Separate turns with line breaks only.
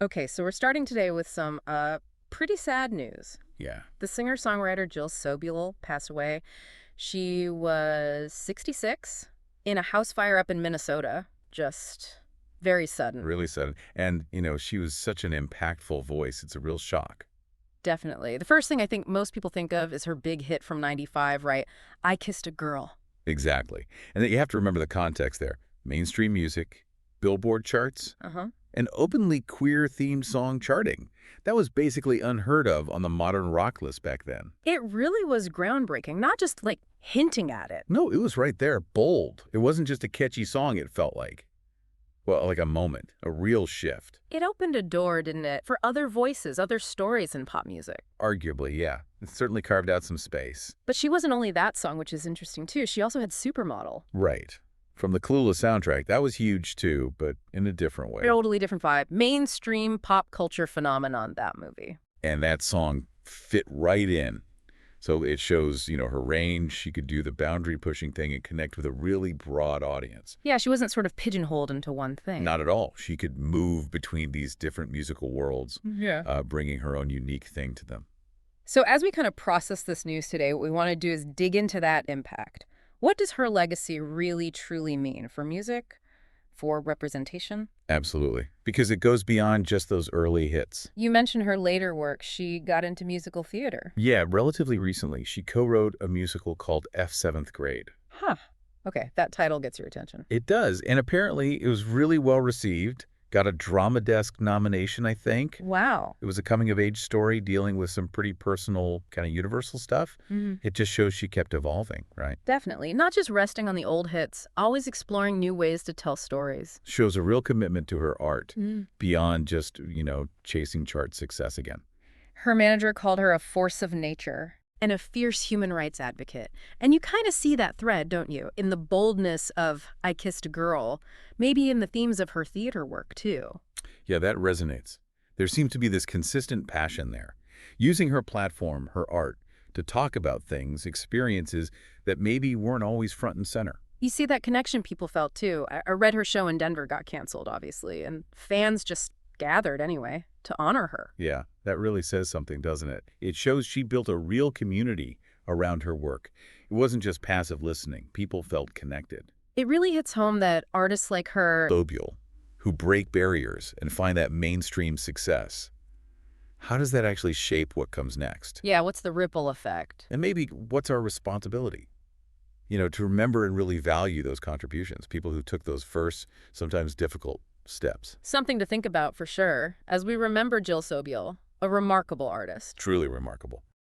Okay, so we're starting today with some pretty sad news.
Yeah.
The singer-songwriter Jill Sobule passed away. She was 66 in a house fire up in Minnesota. Just very sudden,
Really sudden. And, she was such an impactful voice. It's a real shock.
definitely. The first thing I think most people think of is her big hit from '95, right? I Kissed a Girl.
Exactly. And then you have to remember the context there. Mainstream music, Billboard charts,
Uh-huh.
an openly queer-themed song charting. That was basically unheard of on the modern rock list back then.
It really was groundbreaking, not just like hinting at it.
No, it was right there, bold. It wasn't just a catchy song, it felt like. Well, like a moment, a real shift.
It opened a door, didn't it, for other voices, other stories in pop music.
Arguably, yeah. It certainly carved out some space.
But she wasn't only that song, which is interesting too. She also had Supermodel.
Right. From the Clueless soundtrack, that was huge too, but in a different way.
Totally different vibe. Mainstream pop culture phenomenon, that movie.
And that song fit right in. So it shows, her range. She could do the boundary pushing thing and connect with a really broad audience.
Yeah, she wasn't sort of pigeonholed into one thing.
Not at all. She could move between these different musical worlds,
Yeah.
bringing her own unique thing to them.
So as we kind of process this news today, what we want to do is dig into that impact. What does her legacy really, truly mean for music, for representation?
Absolutely. Because it goes beyond just those early hits.
You mentioned her later work. She got into musical theater.
Yeah, relatively recently, she co-wrote a musical called F Seventh Grade.
Huh. Okay, that title gets your attention.
It does, and apparently it was really well received. Got a Drama Desk nomination, I think.
Wow.
It was a coming-of-age story dealing with some pretty personal, kind of universal stuff. It just shows she kept evolving, right?
Definitely. Not just resting on the old hits, always exploring new ways to tell stories.
Shows a real commitment to her art
Mm.
beyond just, chasing chart success again.
Her manager called her a force of nature and a fierce human rights advocate. And you kind of see that thread, don't you? In the boldness of I Kissed a Girl, maybe in the themes of her theater work, too.
Yeah, that resonates. There seems to be this consistent passion there. Using her platform, her art, to talk about things, experiences that maybe weren't always front and center.
You see that connection people felt, too. I read her show in Denver got canceled, obviously, and fans just gathered anyway to honor her.
Yeah, that really says something, doesn't it? It shows she built a real community around her work. It wasn't just passive listening. People felt connected.
It really hits home that artists like her,
Sobule, who break barriers and find that mainstream success. How does that actually shape what comes next?
yeah, what's the ripple effect?
And maybe what's our responsibility? To remember and really value those contributions, people who took those first, sometimes difficult steps.
Something to think about for sure, as we remember Jill Sobule, a remarkable artist.
Truly remarkable.